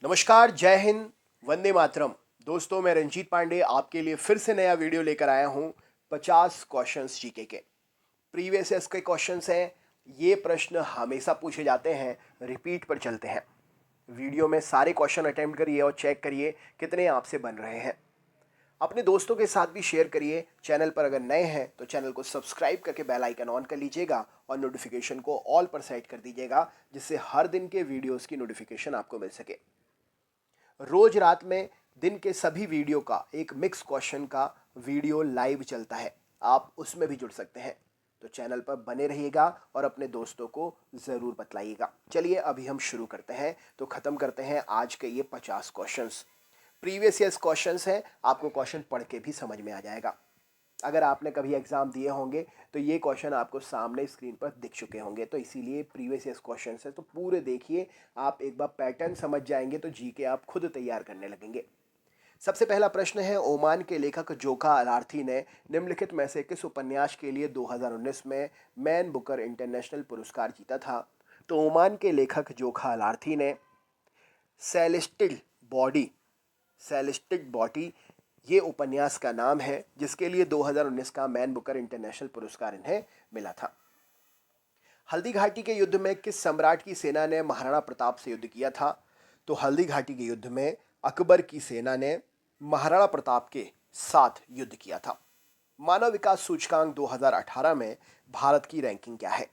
नमस्कार, जय हिंद, वंदे मातरम। दोस्तों, मैं रंजीत पांडे आपके लिए फिर से नया वीडियो लेकर आया हूं। 50 क्वेश्चंस जीके के प्रीवियस ईयर्स के क्वेश्चंस हैं। ये प्रश्न हमेशा पूछे जाते हैं, रिपीट पर चलते हैं। वीडियो में सारे क्वेश्चन अटेम्प्ट करिए और चेक करिए कितने आपसे बन रहे हैं। अपने दोस्तों के साथ भी शेयर करिए। चैनल पर अगर नए हैं तो चैनल को सब्सक्राइब करके बेल आइकन ऑन कर लीजिएगा और नोटिफिकेशन को ऑल पर सेट कर दीजिएगा, जिससे हर दिन के वीडियोस की नोटिफिकेशन आपको मिल सके। रोज रात में दिन के सभी वीडियो का एक मिक्स क्वेश्चन का वीडियो लाइव चलता है, आप उसमें भी जुड़ सकते हैं। तो चैनल पर बने रहिएगा और अपने दोस्तों को ज़रूर बतलाइएगा। चलिए अभी हम शुरू करते हैं, तो ख़त्म करते हैं आज के ये 50 क्वेश्चंस। प्रीवियस ईयर्स क्वेश्चंस हैं, आपको क्वेश्चन पढ़ के भी समझ में आ जाएगा। अगर आपने कभी एग्ज़ाम दिए होंगे तो ये क्वेश्चन आपको सामने स्क्रीन पर दिख चुके होंगे, तो इसीलिए प्रीवियस ईयर्स क्वेश्चन है तो पूरे देखिए। आप एक बार पैटर्न समझ जाएंगे तो जीके आप खुद तैयार करने लगेंगे। सबसे पहला प्रश्न है, ओमान के लेखक जोखा अलार्थी ने निम्नलिखित में से किस उपन्यास के लिए 2019 में मैन बुकर इंटरनेशनल पुरस्कार जीता था? तो ओमान के लेखक जोखा अलार्थी ने सेलेस्टियल बॉडी सेलेस्टिक बॉडी ये उपन्यास का नाम है, जिसके लिए 2019 का मैन बुकर इंटरनेशनल पुरस्कार इन्हें मिला था। हल्दी घाटी के युद्ध में किस सम्राट की सेना ने महाराणा प्रताप से युद्ध किया था? तो हल्दी घाटी के युद्ध में अकबर की सेना ने महाराणा प्रताप के साथ युद्ध किया था। मानव विकास सूचकांक 2018 में भारत की रैंकिंग क्या है?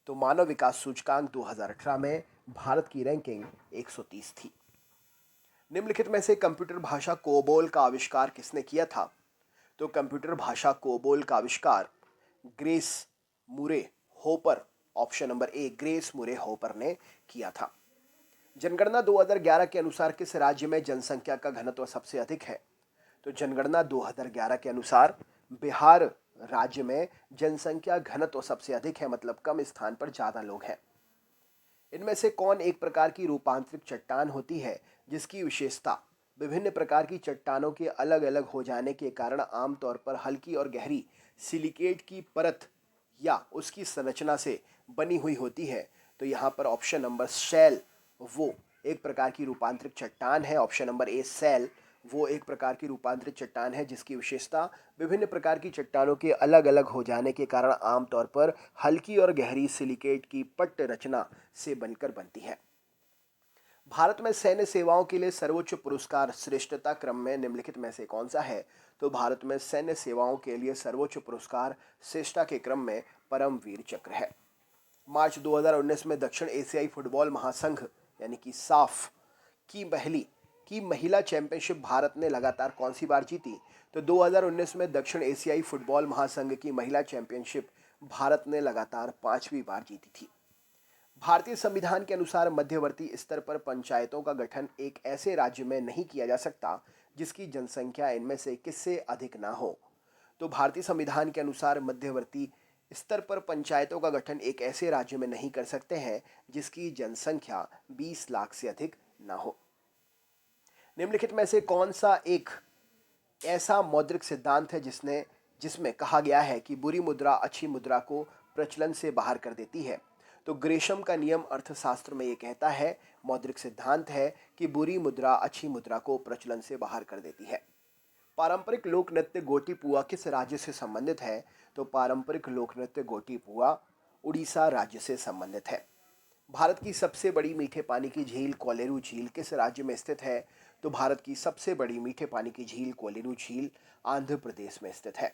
तो मानव विकास सूचकांक 2018 में भारत की रैंकिंग 130 थी। निम्नलिखित में से कंप्यूटर भाषा कोबोल का आविष्कार किसने किया था? तो कंप्यूटर भाषा कोबोल का आविष्कार ग्रेस मुरे hopper, option number A, grace मुरे होपर ने किया था। जनगणना 2011 के अनुसार किस राज्य में जनसंख्या का घनत्व सबसे अधिक है? तो जनगणना 2011 के अनुसार बिहार राज्य में जनसंख्या घनत्व सबसे अधिक है, मतलब कम स्थान पर ज्यादा लोग हैं। इनमें से कौन एक प्रकार की रूपांतरित चट्टान होती है जिसकी विशेषता विभिन्न प्रकार की चट्टानों के अलग अलग हो जाने के कारण आमतौर पर हल्की और गहरी सिलिकेट की परत या उसकी संरचना से बनी हुई होती है? तो यहाँ पर ऑप्शन नंबर शैल वो एक प्रकार की रूपांतरित चट्टान है। ऑप्शन नंबर ए, सेल वो एक प्रकार की रूपांतरित चट्टान है जिसकी विशेषता विभिन्न प्रकार की चट्टानों के अलग अलग हो जाने के कारण आमतौर पर हल्की और गहरी सिलिकेट की पट्ट रचना से बनकर बनती है। भारत में सैन्य सेवाओं के लिए सर्वोच्च पुरस्कार श्रेष्ठता क्रम में निम्नलिखित में से कौन सा है? तो भारत में सैन्य सेवाओं के लिए सर्वोच्च पुरस्कार श्रेष्ठता के क्रम में परमवीर चक्र है। मार्च 2019 में दक्षिण एशियाई फुटबॉल महासंघ यानी कि साफ की महिला चैंपियनशिप भारत ने लगातार कौन सी बार जीती? तो 2019 में दक्षिण एशियाई फुटबॉल महासंघ की महिला चैंपियनशिप भारत ने लगातार 5वीं बार जीती थी। भारतीय संविधान के अनुसार मध्यवर्ती स्तर पर पंचायतों का गठन एक ऐसे राज्य में नहीं किया जा सकता जिसकी जनसंख्या इनमें से किससे अधिक ना हो? तो भारतीय संविधान के अनुसार मध्यवर्ती स्तर पर पंचायतों का गठन एक ऐसे राज्य में नहीं कर सकते हैं जिसकी जनसंख्या 20 लाख से अधिक ना हो। निम्नलिखित में से कौन सा एक ऐसा मौद्रिक सिद्धांत है जिसमें कहा गया है कि बुरी मुद्रा अच्छी मुद्रा को प्रचलन से बाहर कर देती है? तो ग्रेशम का नियम अर्थशास्त्र में ये कहता है, मौद्रिक सिद्धांत है कि बुरी मुद्रा अच्छी मुद्रा को प्रचलन से बाहर कर देती है। पारंपरिक लोक नृत्य गोटी पुआ किस राज्य से संबंधित है? तो पारंपरिक लोक नृत्य गोटी पुआ उड़ीसा राज्य से संबंधित है। भारत की सबसे बड़ी मीठे पानी की झील कोलेरू झील किस राज्य में स्थित है? तो भारत की सबसे बड़ी मीठे पानी की झील कोलेरू झील आंध्र प्रदेश में स्थित है।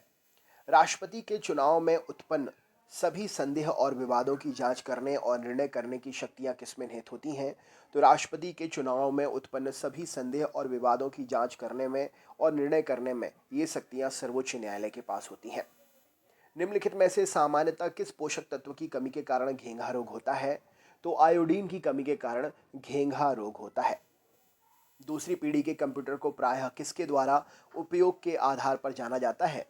राष्ट्रपति के चुनाव में उत्पन्न सभी संदेह और विवादों की जांच करने और निर्णय करने की शक्तियां किसमें निहित होती हैं? तो राष्ट्रपति के चुनाव में उत्पन्न सभी संदेह और विवादों की जांच करने में और निर्णय करने में ये शक्तियां सर्वोच्च न्यायालय के पास होती हैं। निम्नलिखित में से सामान्यतः किस पोषक तत्व की कमी के कारण घेंघा रोग होता है? तो आयोडीन की कमी के कारण घेंघा रोग होता है। दूसरी पीढ़ी के कंप्यूटर को प्रायः किसके द्वारा उपयोग के आधार पर जाना जाता है?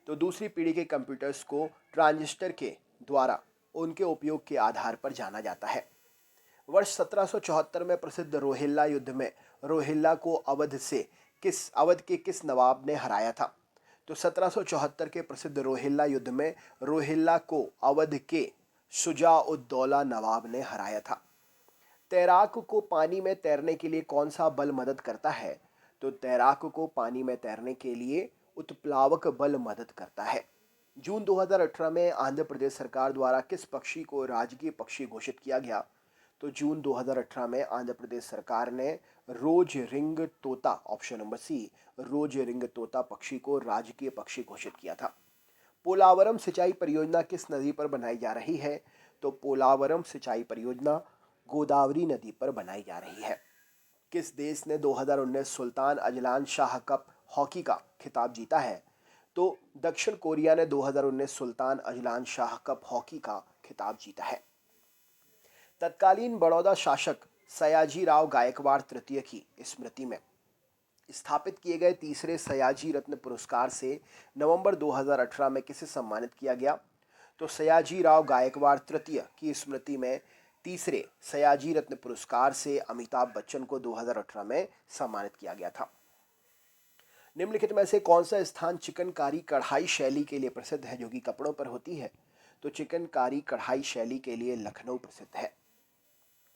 तो दूसरी पीढ़ी के कंप्यूटर्स को ट्रांजिस्टर के द्वारा उनके उपयोग के आधार पर जाना जाता है। वर्ष 1774 में प्रसिद्ध रोहिल्ला युद्ध में रोहिल्ला को अवध के किस नवाब ने हराया था? तो 1774 के प्रसिद्ध रोहिल्ला युद्ध में रोहिल्ला को अवध के शुजा-उद-दौला नवाब ने हराया था। तैराक को पानी में तैरने के लिए कौन सा बल मदद करता है? तो तैराक को पानी में तैरने के लिए उत्प्लावक बल मदद करता है। जून 2018 में आंध्र प्रदेश सरकार द्वारा किस पक्षी को राजकीय पक्षी घोषित किया गया? तो जून 2018 में आंध्र प्रदेश सरकार ने रोज रिंग तोता, ऑप्शन नंबर सी, रोज रिंग तोता पक्षी को राजकीय पक्षी घोषित किया था। पोलावरम सिंचाई परियोजना किस नदी पर बनाई जा रही है? तो पोलावरम सिंचाई परियोजना गोदावरी नदी पर बनाई जा रही है। किस देश ने 2019 Sultan Azlan Shah cup hockey का खिताब जीता है? तो दक्षिण कोरिया ने 2019 Sultan Azlan Shah cup hockey का खिताब जीता है। तत्कालीन बड़ौदा शासक सयाजी राव गायकवाड़ तृतीय की स्मृति में स्थापित किए गए तीसरे सयाजी रत्न पुरस्कार से नवंबर 2018 में किसे सम्मानित किया गया? तो सयाजी राव गायकवाड़ तृतीय की स्मृति में तीसरे सयाजी रत्न पुरस्कार से अमिताभ बच्चन को 2018 में सम्मानित किया गया था। निम्नलिखित में से कौन सा स्थान चिकनकारी कढ़ाई शैली के लिए प्रसिद्ध है, जो कि कपड़ों पर होती है? तो चिकनकारी कढ़ाई शैली के लिए लखनऊ प्रसिद्ध है।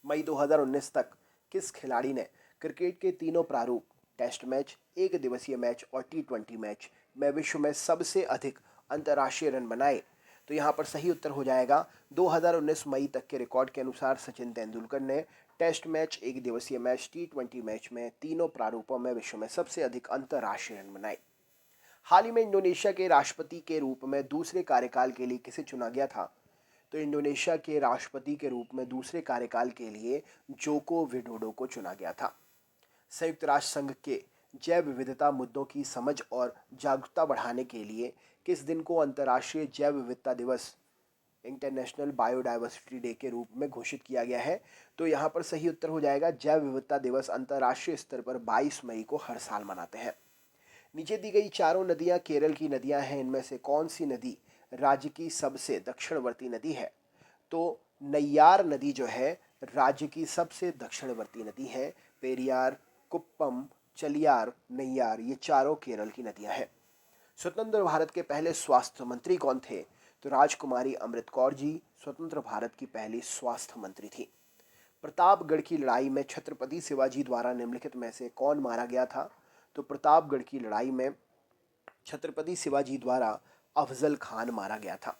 मई 2019 तक किस खिलाड़ी ने क्रिकेट के तीनों प्रारूप, टेस्ट मैच, एक दिवसीय मैच और T20 मैच में विश्व में सबसे अधिक अंतर्राष्ट्रीय रन बनाए? तो यहाँ पर सही उत्तर हो जाएगा 2019 मई तक के रिकॉर्ड के अनुसार सचिन तेंदुलकर ने टेस्ट मैच, एक दिवसीय मैच, T20 मैच में तीनों प्रारूपों में विश्व में सबसे अधिक अंतर्राष्ट्रीय रन बनाए। हाल ही में इंडोनेशिया के राष्ट्रपति के रूप में दूसरे कार्यकाल के लिए किसे चुना गया था? तो इंडोनेशिया के राष्ट्रपति के रूप में दूसरे कार्यकाल के लिए जोको विडोडो को चुना गया था। संयुक्त राष्ट्र संघ के जैव विविधता मुद्दों की समझ और जागरूकता बढ़ाने के लिए किस दिन को अंतर्राष्ट्रीय जैव विविधता दिवस, इंटरनेशनल बायोडाइवर्सिटी डे के रूप में घोषित किया गया है? तो यहाँ पर सही उत्तर हो जाएगा जैव विविधता दिवस अंतर्राष्ट्रीय स्तर पर 22 मई को हर साल मनाते हैं। नीचे दी गई चारों नदियाँ केरल की नदियाँ हैं, इनमें से कौन सी नदी राज्य की सबसे दक्षिणवर्ती नदी है? तो नैयार नदी जो है राज्य की सबसे दक्षिणवर्ती नदी है। पेरियार, कुप्पम, चलियार, नैयार, ये चारों केरल की नदियां हैं। स्वतंत्र भारत के पहले स्वास्थ्य मंत्री कौन थे? तो राजकुमारी अमृत कौर जी स्वतंत्र भारत की पहली स्वास्थ्य मंत्री थी। प्रतापगढ़ की लड़ाई में छत्रपति शिवाजी द्वारा निम्नलिखित में से कौन मारा गया था? तो प्रतापगढ़ की लड़ाई में छत्रपति शिवाजी द्वारा अफजल खान मारा गया था।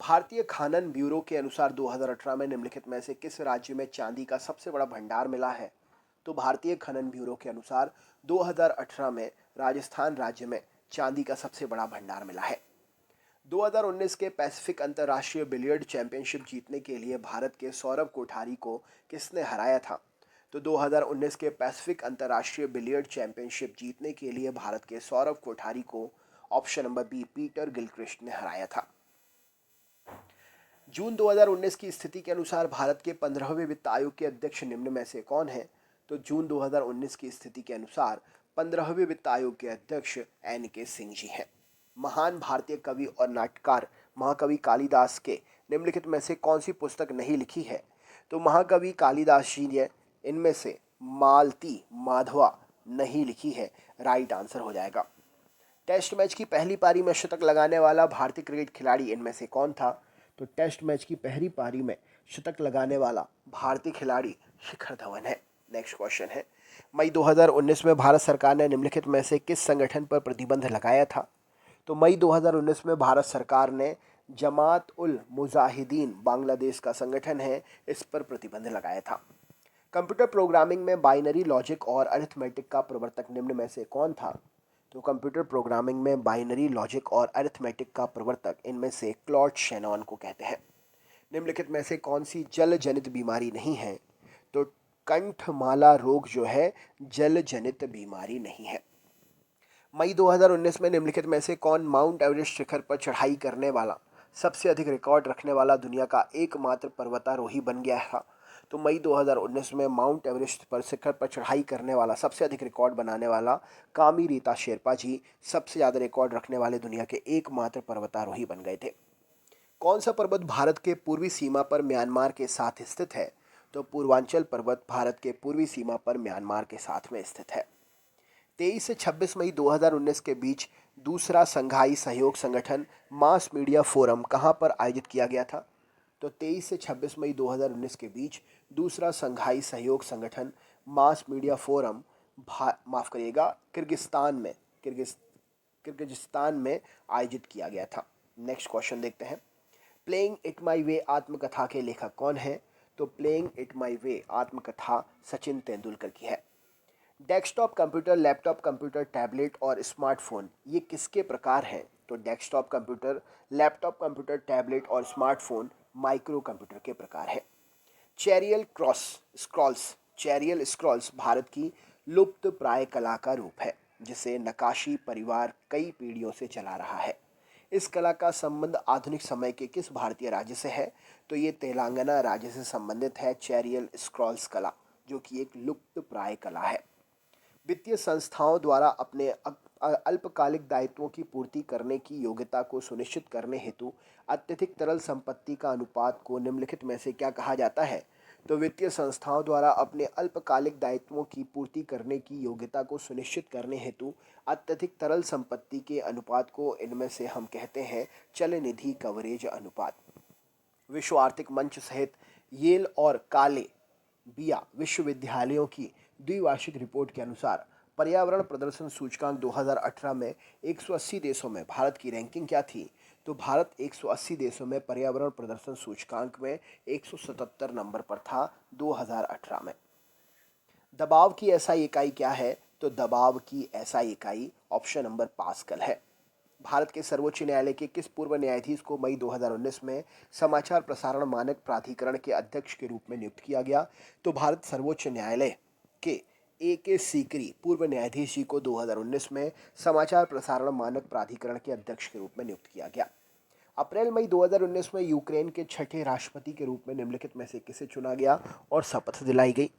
भारतीय खानन ब्यूरो के अनुसार 2018 में निम्नलिखित में से किस राज्य में चांदी का सबसे बड़ा भंडार मिला है? तो भारतीय खनन ब्यूरो के अनुसार 2018 में राजस्थान राज्य में चांदी का सबसे बड़ा भंडार मिला है। 2019 के पैसिफिक अंतर्राष्ट्रीय बिलियर्ड चैंपियनशिप जीतने के लिए भारत के सौरभ कोठारी को किसने हराया था? तो 2019 के पैसिफिक अंतर्राष्ट्रीय बिलियर्ड चैंपियनशिप जीतने के लिए भारत के सौरभ कोठारी को option number B Peter Gilchrist ने हराया था। जून 2019 की स्थिति के अनुसार भारत के 15वें वित्त आयोग के अध्यक्ष निम्न में से कौन है? तो जून 2019 की स्थिति के अनुसार 15वें वित्त आयोग के अध्यक्ष NK सिंह जी हैं। महान भारतीय कवि और नाटककार महाकवि कालिदास के निम्नलिखित में से कौन सी पुस्तक नहीं लिखी है? तो महाकवि कालिदास जी ने इनमें से मालती माधवा नहीं लिखी है, राइट आंसर हो जाएगा। टेस्ट मैच की पहली पारी में शतक लगाने वाला भारतीय क्रिकेट खिलाड़ी इनमें से कौन था? तो टेस्ट मैच की पहली पारी में शतक लगाने वाला भारतीय खिलाड़ी शिखर धवन है। नेक्स्ट क्वेश्चन है, मई 2019 में भारत सरकार ने निम्नलिखित में से किस संगठन पर प्रतिबंध लगाया था? तो मई 2019 में भारत सरकार ने जमात उल मुजाहिदीन बांग्लादेश का संगठन है, इस पर प्रतिबंध लगाया था। कंप्यूटर प्रोग्रामिंग में बाइनरी लॉजिक और अरिथमेटिक का प्रवर्तक निम्न में से कौन था? तो कंप्यूटर प्रोग्रामिंग में बाइनरी लॉजिक और अरिथमेटिक का प्रवर्तक इनमें से क्लॉड शेनॉन को कहते हैं। निम्नलिखित में से कौन सी जल जनित बीमारी नहीं है? तो कंठमाला रोग जो है जल जनित बीमारी नहीं है। मई 2019 में निम्नलिखित में से कौन माउंट एवरेस्ट शिखर पर चढ़ाई करने वाला सबसे अधिक रिकॉर्ड रखने वाला दुनिया का एकमात्र पर्वतारोही बन गया था? तो मई 2019 में माउंट एवरेस्ट पर शिखर पर चढ़ाई करने वाला सबसे अधिक रिकॉर्ड बनाने वाला कामी रीता शेरपा जी सबसे ज़्यादा रिकॉर्ड रखने वाले दुनिया के एकमात्र पर्वतारोही बन गए थे। कौन सा पर्वत भारत के पूर्वी सीमा पर म्यांमार के साथ स्थित है? तो पूर्वांचल पर्वत भारत के पूर्वी सीमा पर म्यांमार के साथ में स्थित है। 23 से 26 मई 2019 के बीच दूसरा संघाई सहयोग संगठन मास मीडिया फोरम कहां पर आयोजित किया गया था? तो 23 से 26 मई 2019 के बीच दूसरा संघाई सहयोग संगठन मास मीडिया फोरम माफ करिएगा किर्गिस्तान में आयोजित किया गया था। नेक्स्ट क्वेश्चन देखते हैं। प्लेइंग इट माई वे आत्मकथा के लेखक कौन है? तो प्लेइंग इट माई वे आत्मकथा सचिन तेंदुलकर की है। Desktop computer, laptop computer, tablet और स्मार्टफोन ये किसके प्रकार हैं? तो desktop computer, laptop computer, tablet और स्मार्टफोन माइक्रो कंप्यूटर के प्रकार है। चेरियल स्क्रॉल्स भारत की लुप्त प्राय कला का रूप है जिसे नकाशी परिवार कई पीढ़ियों से चला रहा है। इस कला का संबंध आधुनिक समय के किस भारतीय राज्य से है? तो ये तेलंगाना राज्य से संबंधित है चेरियल स्क्रॉल्स कला, जो कि एक लुप्त प्राय कला है। वित्तीय संस्थाओं द्वारा अपने अल्पकालिक दायित्वों की पूर्ति करने की योग्यता को सुनिश्चित करने हेतु अत्यधिक तरल संपत्ति का अनुपात को निम्नलिखित में से क्या कहा जाता है? तो वित्तीय संस्थाओं द्वारा अपने अल्पकालिक दायित्वों की पूर्ति करने की योग्यता को सुनिश्चित करने हेतु अत्यधिक तरल संपत्ति के अनुपात को इनमें से हम कहते हैं चल निधि कवरेज अनुपात। विश्व आर्थिक मंच सहित येल और काले बिया विश्वविद्यालयों की द्विवार्षिक रिपोर्ट के अनुसार पर्यावरण प्रदर्शन सूचकांक 2018 में 180 देशों में भारत की रैंकिंग क्या थी? तो भारत 180 देशों में पर्यावरण प्रदर्शन सूचकांक में 177 नंबर पर था 2018 में। दबाव की एसआई इकाई क्या है? तो दबाव की एसआई इकाई ऑप्शन नंबर पास्कल है। भारत के सर्वोच्च न्यायालय के किस पूर्व न्यायाधीश को मई 2019 में समाचार प्रसारण मानक प्राधिकरण के अध्यक्ष के रूप में नियुक्त किया गया? तो भारत सर्वोच्च न्यायालय के A.K. सीकरी पूर्व न्यायाधीश जी को 2019 में समाचार प्रसारण मानक प्राधिकरण के अध्यक्ष के रूप में नियुक्त किया गया। अप्रैल मई 2019 में यूक्रेन के छठे राष्ट्रपति के रूप में निम्नलिखित में से किसे चुना गया और शपथ दिलाई गई?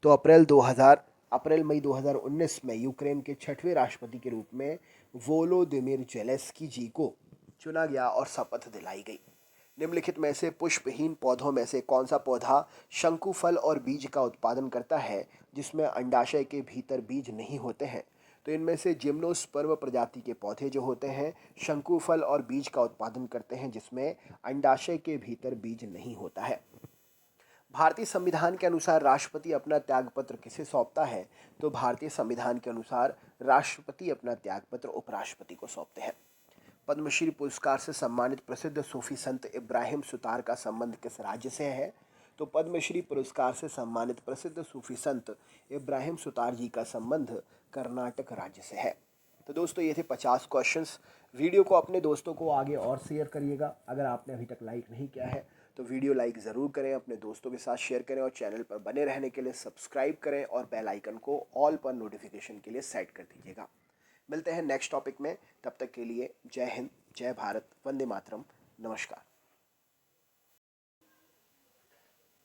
तो अप्रैल मई 2019 में यूक्रेन के छठवें राष्ट्रपति के रूप में वोलोदिमिर जेलेंस्की जी को चुना गया और शपथ दिलाई गई। निम्नलिखित में से पुष्पहीन पौधों में से कौन सा पौधा शंकुफल और बीज का उत्पादन करता है जिसमें अंडाशय के भीतर बीज नहीं होते हैं? तो इनमें से जिम्नोस्पर्म प्रजाति के पौधे जो होते हैं शंकुफल और बीज का उत्पादन करते हैं जिसमें अंडाशय के भीतर बीज नहीं होता है। भारतीय संविधान के अनुसार राष्ट्रपति अपना त्यागपत्र किसे सौंपता है? तो भारतीय संविधान के अनुसार राष्ट्रपति अपना त्यागपत्र उपराष्ट्रपति को सौंपते हैं। पद्मश्री पुरस्कार से सम्मानित प्रसिद्ध सूफी संत इब्राहिम सुतार का संबंध किस राज्य से है? तो पद्मश्री पुरस्कार से सम्मानित प्रसिद्ध सूफी संत इब्राहिम सुतार जी का संबंध कर्नाटक राज्य से है। तो दोस्तों ये थे 50 क्वेश्चंस। वीडियो को अपने दोस्तों को आगे और शेयर करिएगा। अगर आपने अभी तक लाइक नहीं किया है तो वीडियो लाइक ज़रूर करें, अपने दोस्तों के साथ शेयर करें और चैनल पर बने रहने के लिए सब्सक्राइब करें और बेल आइकन को ऑल पर नोटिफिकेशन के लिए सेट कर दीजिएगा। मिलते हैं नेक्स्ट टॉपिक में, तब तक के लिए जय हिंद, जय भारत, वंदे मातरम, नमस्कार।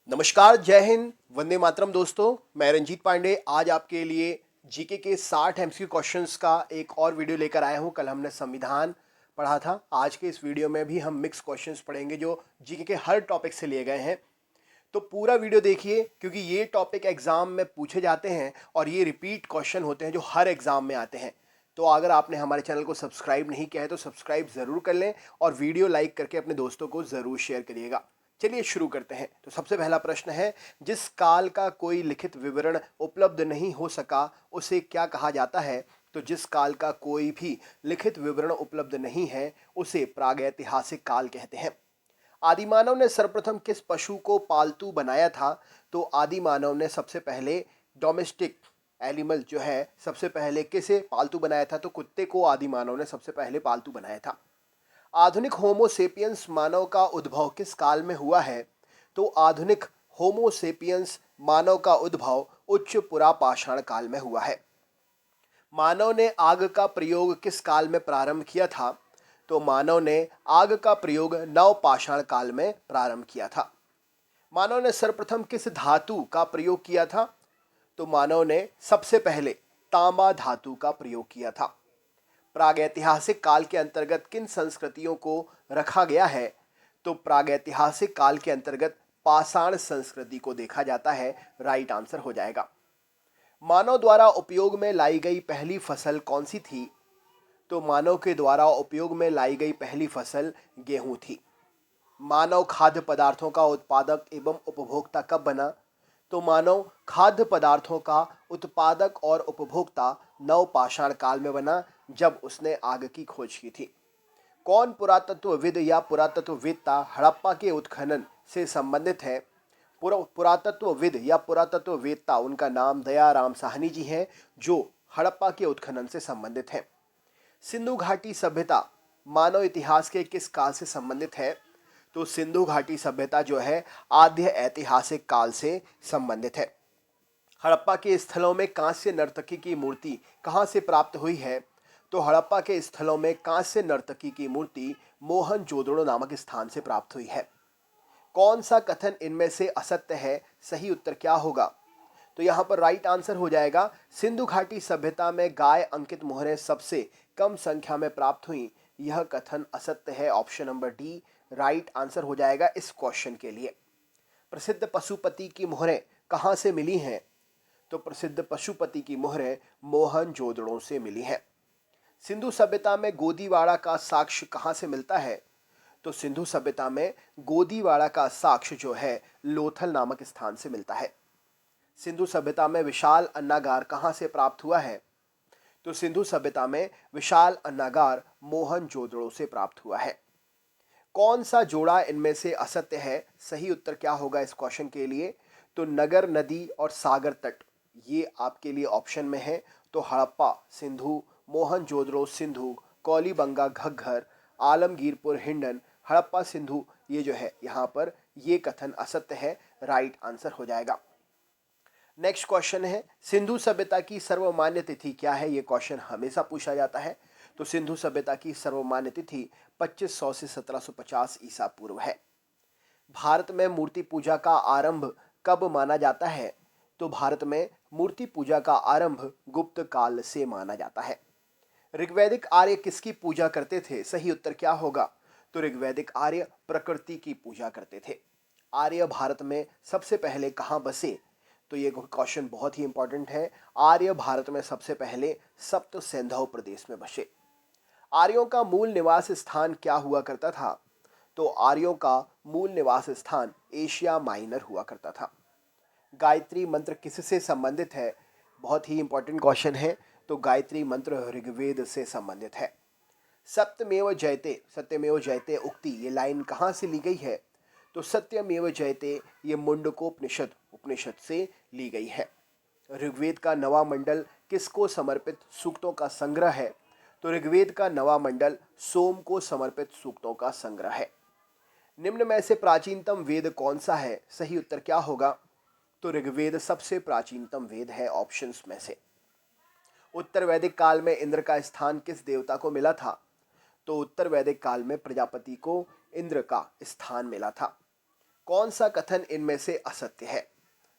नमस्कार, जय हिंद, वंदे मातरम दोस्तों, मैं रंजीत पांडे आज आपके लिए जीके के 60 एमसीक्यू क्वेश्चंस का एक और वीडियो लेकर आया हूं। कल हमने संविधान पढ़ा था, आज के इस वीडियो में भी हम मिक्स क्वेश्चंस पढ़ेंगे जो जीके के हर टॉपिक से लिए गए हैं। तो पूरा वीडियो देखिए क्योंकि ये टॉपिक एग्जाम में पूछे जाते हैं और ये रिपीट क्वेश्चन होते हैं जो हर एग्जाम में आते हैं। तो अगर आपने हमारे चैनल को सब्सक्राइब नहीं किया है तो सब्सक्राइब ज़रूर कर लें और वीडियो लाइक करके अपने दोस्तों को ज़रूर शेयर करिएगा। चलिए शुरू करते हैं। तो सबसे पहला प्रश्न है, जिस काल का कोई लिखित विवरण उपलब्ध नहीं हो सका उसे क्या कहा जाता है? तो जिस काल का कोई भी लिखित विवरण उपलब्ध नहीं है उसे प्रागैतिहासिक काल कहते हैं। आदिमानव ने सर्वप्रथम किस पशु को पालतू बनाया था? तो आदिमानव ने सबसे पहले डोमेस्टिक एनिमल जो है सबसे पहले किसे पालतू बनाया था? तो कुत्ते को आदिमानव ने सबसे पहले पालतू बनाया था। आधुनिक होमो सेपियंस मानव का उद्भव किस काल में हुआ है? तो आधुनिक होमो सेपियंस मानव का उद्भव उच्च पुरापाषाण काल में हुआ है। मानव ने आग का प्रयोग किस काल में प्रारंभ किया था? तो मानव ने आग का प्रयोग नवपाषाण काल में प्रारंभ किया था। मानव ने सर्वप्रथम किस धातु का प्रयोग किया था? तो मानव ने सबसे पहले तांबा धातु का प्रयोग किया था। प्रागैतिहासिक काल के अंतर्गत किन संस्कृतियों को रखा गया है? तो प्रागैतिहासिक काल के अंतर्गत पाषाण संस्कृति को देखा जाता है। राइट आंसर हो जाएगा। मानव द्वारा उपयोग में लाई गई पहली फसल कौन सी थी? तो मानव के द्वारा उपयोग में लाई गई पहली फसल गेहूं थी। मानव खाद्य पदार्थों का उत्पादक एवं उपभोक्ता कब बना? तो मानव खाद्य पदार्थों का उत्पादक और उपभोक्ता नवपाषाण काल में बना, जब उसने आग की खोज की थी। कौन पुरातत्वविद या पुरातत्ववेत्ता हड़प्पा के उत्खनन से संबंधित है? पुरातत्वविद या पुरातत्ववेत्ता, उनका नाम दयाराम साहनी जी हैं, जो हड़प्पा के उत्खनन से संबंधित है। सिंधु घाटी सभ्यता मानव इतिहास के किस काल से संबंधित है? तो सिंधु घाटी सभ्यता जो है आद्य ऐतिहासिक काल से संबंधित है। हड़प्पा के स्थलों में कांस्य नर्तकी की मूर्ति कहां से प्राप्त हुई है? तो हड़प्पा के स्थलों में कांस्य नर्तकी की मूर्ति मोहनजोदड़ो नामक स्थान से प्राप्त हुई है। कौन सा कथन इनमें से असत्य है? सही उत्तर क्या होगा? तो यहाँ पर राइट आंसर हो जाएगा, सिंधु घाटी सभ्यता में गाय अंकित मोहरें सबसे कम संख्या में प्राप्त हुई। यह कथन असत्य है। Option number D right answer हो जाएगा इस क्वेश्चन के लिए। प्रसिद्ध पशुपति की मोहरें कहाँ से मिली हैं? तो प्रसिद्ध पशुपति की मोहरें मोहनजोदड़ो से मिली हैं। सिंधु सभ्यता में गोदीवाड़ा का साक्ष्य कहाँ से मिलता है? तो सिंधु सभ्यता में गोदीवाड़ा का साक्ष्य जो है लोथल नामक स्थान से मिलता है। सिंधु सभ्यता में विशाल अन्नागार कहाँ से प्राप्त हुआ है? तो सिंधु सभ्यता में विशाल अन्नागार मोहनजोदड़ो से प्राप्त हुआ है। कौन सा जोड़ा इनमें से असत्य है? सही उत्तर क्या होगा इस क्वेश्चन के लिए? तो नगर नदी और सागर तट, ये आपके लिए ऑप्शन में है। तो हड़प्पा सिंधु, मोहनजोदड़ो सिंधु, कौलीबंगा घग्गर, आलमगीरपुर हिंडन, हड़प्पा सिंधु, ये जो है यहाँ पर ये कथन असत्य है। राइट आंसर हो जाएगा। नेक्स्ट क्वेश्चन है, सिंधु सभ्यता की सर्वमान्य तिथि क्या है? ये क्वेश्चन हमेशा पूछा जाता है। तो सिंधु सभ्यता की सर्वमान्य तिथि 2500 से 1750 ईसा पूर्व है। भारत में मूर्ति पूजा का आरंभ कब माना जाता है? तो भारत में मूर्ति पूजा का आरंभ गुप्त काल से माना जाता है। ऋग्वैदिक आर्य किसकी पूजा करते थे? सही उत्तर क्या होगा? तो ऋग्वैदिक आर्य प्रकृति की पूजा करते थे। आर्य भारत में सबसे पहले कहाँ बसे? तो ये क्वेश्चन बहुत ही इंपॉर्टेंट है। आर्य भारत में सबसे पहले सप्त सिंधु प्रदेश में बसे। आर्यों का मूल निवास स्थान क्या हुआ करता था? तो आर्यों का मूल निवास स्थान एशिया माइनर हुआ करता था। गायत्री मंत्र किससे संबंधित है? बहुत ही इंपॉर्टेंट क्वेश्चन है। तो गायत्री मंत्र ऋग्वेद से संबंधित है। सत्यमेव जयते, सत्यमेव जयते उक्ति, ये लाइन कहाँ से ली गई है? तो सत्यमेव जयते ये मुंडकोपनिषद उपनिषद से ली गई है। ऋग्वेद का नवा मंडल किसको समर्पित सूक्तों का संग्रह है? तो ऋग्वेद का नवा मंडल सोम को समर्पित सूक्तों का संग्रह है। निम्न में से प्राचीनतम वेद कौन सा है? सही उत्तर क्या होगा? तो ऋग्वेद सबसे प्राचीनतम वेद है ऑप्शंस में से। उत्तर वैदिक काल में इंद्र का स्थान किस देवता को मिला था? तो उत्तर वैदिक काल में प्रजापति को इंद्र का स्थान मिला था। कौन सा कथन इनमें से असत्य है?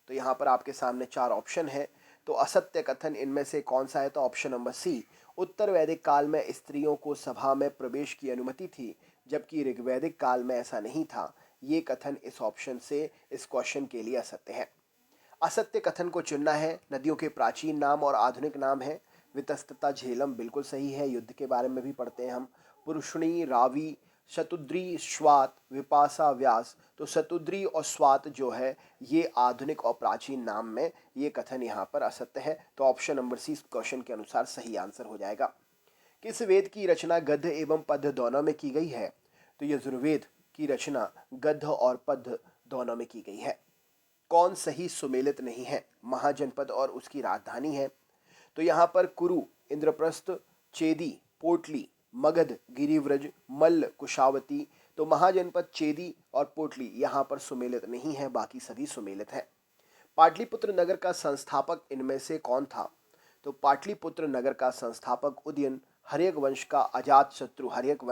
तो यहाँ पर आपके सामने 4 ऑप्शन है। तो असत्य कथन इनमें से कौन सा है? तो ऑप्शन नंबर सी, उत्तर वैदिक काल में स्त्रियों को सभा में प्रवेश की अनुमति थी, जबकि ऋग्वैदिक काल में ऐसा नहीं था। ये कथन इस ऑप्शन से इस क्वेश्चन के लिए असत्य है। असत्य कथन को चुनना है। नदियों के प्राचीन नाम और आधुनिक नाम है। वितस्तता झेलम बिल्कुल सही है, युद्ध के बारे में भी पढ़ते हैं हम। पुरुषणी, रावी, शतुद्री, स्वात, विपासा, व्यास। तो शतुद्री और स्वात जो है ये आधुनिक और प्राचीन नाम में, ये कथन यहाँ पर असत्य है। तो ऑप्शन नंबर सी क्वेश्चन के अनुसार सही आंसर हो जाएगा। किस वेद की रचना गद्य एवं पद्य दोनों में की गई है? तो यजुर्वेद की रचना गद्य और पद्य दोनों में की गई है। कौन सही सुमेलित नहीं है? महाजनपद और उसकी राजधानी है। तो यहाँ पर कुरु, इंद्रप्रस्थ, चेदी, पोटली, मगध, गिरिव्रज, मल्ल, कुशावती। तो महाजनपद, चेदी और पोटली यहाँ पर सुमेलित नहीं है, बाकी सभी सुमेलित है। पाटलिपुत्र नगर का संस्थापक इनमें से कौन था? तो पाटलिपुत्र नगर का संस्थापक उदयन, हर्यक वंश का अजातशत्रु, हर्यक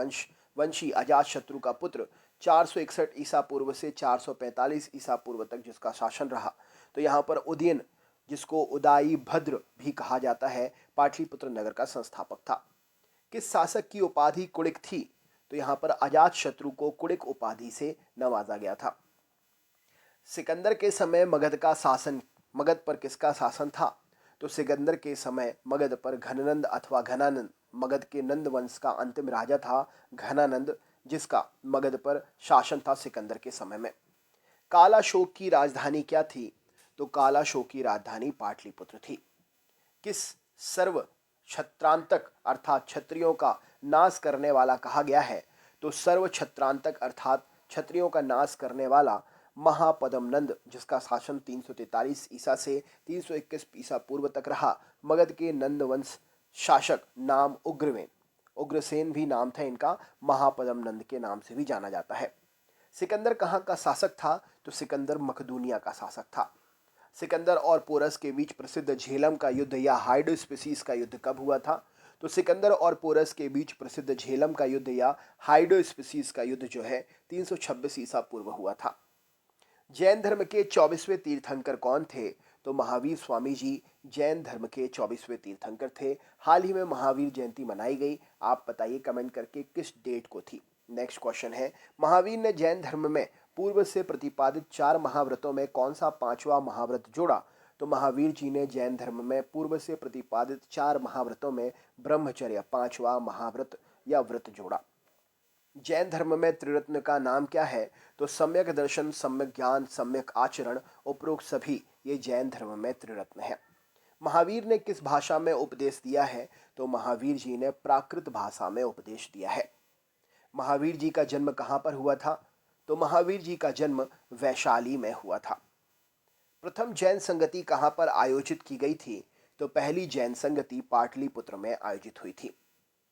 वंशी अजातशत्रु का पुत्र, 461 ईसा पूर्व से 445 ईसा पूर्व तक जिसका शासन रहा। तो यहाँ पर उदयन, जिसको उदाई भद्र भी कहा जाता है, पाटलिपुत्र नगर का संस्थापक था। किस शासक की उपाधि कुड़िक थी? तो यहाँ पर अजातशत्रु को कुड़िक उपाधि से नवाजा गया था। सिकंदर के समय मगध पर किसका शासन था? तो सिकंदर के समय मगध पर घननंद अथवा घनानंद, मगध के नंद वंश का अंतिम राजा था घनानंद, जिसका मगध पर शासन था सिकंदर के समय में। कालाशोक की राजधानी क्या थी? तो कालाशोक की राजधानी पाटलिपुत्र थी। किस सर्व छत्रांतक अर्थात क्षत्रियों का नाश करने वाला कहा गया है? तो सर्व छत्रांतक अर्थात क्षत्रियों का नाश करने वाला महापद्मनंद, जिसका शासन 343 ईसा से 321 ईसा पूर्व तक रहा। मगध के नंद वंश शासक नाम उग्रसेन, उग्रसेन भी नाम था इनका, महापद्मनंद के नाम से भी जाना जाता है। सिकंदर कहाँ का शासक था? तो सिकंदर मकदूनिया का शासक था। सिकंदर और पोरस के बीच प्रसिद्ध झेलम का युद्ध या हाइडोस्पिसीस का युद्ध कब हुआ था? तो सिकंदर और पोरस के बीच प्रसिद्ध झेलम का युद्ध या हाइडोस्पिसीस का युद्ध जो है 326 ईसा पूर्व हुआ था। जैन धर्म के 24वें तीर्थंकर कौन थे? तो महावीर स्वामी जी जैन धर्म के 24वें तीर्थंकर थे। हाल ही में महावीर जयंती मनाई गई। आप बताइए कमेंट करके किस डेट को थी। नेक्स्ट क्वेश्चन है, महावीर ने जैन धर्म में पूर्व से प्रतिपादित 4 महाव्रतों में कौन सा 5वां महाव्रत जोड़ा? तो महावीर जी ने जैन धर्म में पूर्व से प्रतिपादित 4 महाव्रतों में ब्रह्मचर्य 5वां महाव्रत या व्रत जोड़ा। जैन धर्म में त्रिरत्न का नाम क्या है? तो सम्यक दर्शन, सम्यक ज्ञान, सम्यक आचरण, उपरोक्त सभी ये जैन धर्म में त्रिरत्न है। महावीर ने किस भाषा में उपदेश दिया है? तो महावीर जी ने प्राकृत भाषा में उपदेश दिया है। महावीर जी का जन्म कहाँ पर हुआ था? तो महावीर जी का जन्म वैशाली में हुआ था। प्रथम जैन संगति कहाँ पर आयोजित की गई थी? तो पहली जैन संगति पाटलिपुत्र में आयोजित हुई थी।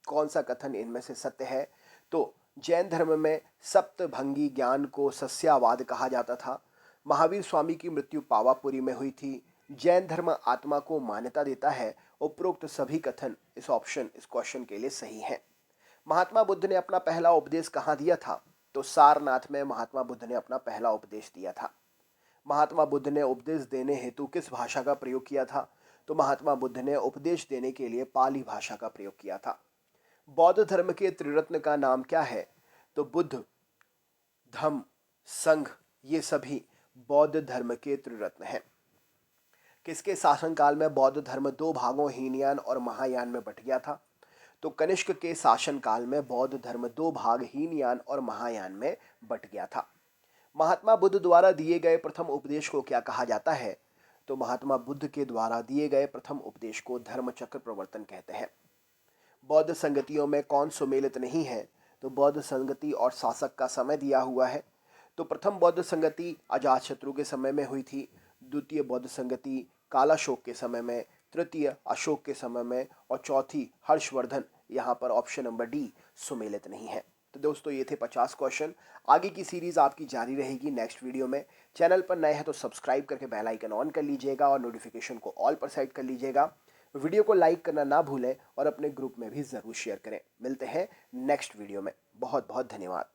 कौन सा कथन इनमें से सत्य है? तो जैन धर्म में सप्तभंगी ज्ञान को सस्यावाद कहा जाता था। महावीर स्वामी की मृत्यु पावापुरी में हुई थी। जैन धर्म आत्मा को मान्यता देता है। उपरोक्त सभी कथन इस क्वेश्चन के लिए सही हैं। महात्मा बुद्ध ने अपना पहला उपदेश कहाँ दिया था? तो सारनाथ में महात्मा बुद्ध ने अपना पहला उपदेश दिया था। महात्मा बुद्ध ने उपदेश देने हेतु किस भाषा का प्रयोग किया था? तो महात्मा बुद्ध ने उपदेश देने के लिए पाली भाषा का प्रयोग किया था। बौद्ध धर्म के त्रिरत्न का नाम क्या है? तो बुद्ध, धम्म, संघ ये सभी बौद्ध धर्म के त्रिरत्न हैं। किसके शासनकाल में बौद्ध धर्म 2 भागों हीनयान और महायान में बट गया था? तो कनिष्क के शासनकाल में बौद्ध धर्म 2 भाग हीनयान और महायान में बट गया था। महात्मा बुद्ध द्वारा दिए गए प्रथम उपदेश को क्या कहा जाता है? तो महात्मा बुद्ध के द्वारा दिए गए प्रथम उपदेश को धर्मचक्र प्रवर्तन कहते हैं। बौद्ध संगतियों में कौन सुमेलित नहीं है? तो बौद्ध संगति और शासक का समय दिया हुआ है। तो प्रथम बौद्ध संगति अजातशत्रु के समय में हुई थी, द्वितीय बौद्ध संगति कालाशोक के समय में, तृतीय अशोक के समय में और चौथी हर्षवर्धन। यहाँ पर ऑप्शन नंबर डी सुमेलित नहीं है। तो दोस्तों ये थे 50 क्वेश्चन। आगे की सीरीज आपकी जारी रहेगी नेक्स्ट वीडियो में। चैनल पर नए हैं तो सब्सक्राइब करके बेल आइकन ऑन कर लीजिएगा और नोटिफिकेशन को ऑल पर सेट कर लीजिएगा। वीडियो को लाइक करना ना भूलें और अपने ग्रुप में भी ज़रूर शेयर करें। मिलते हैं नेक्स्ट वीडियो में। बहुत बहुत धन्यवाद।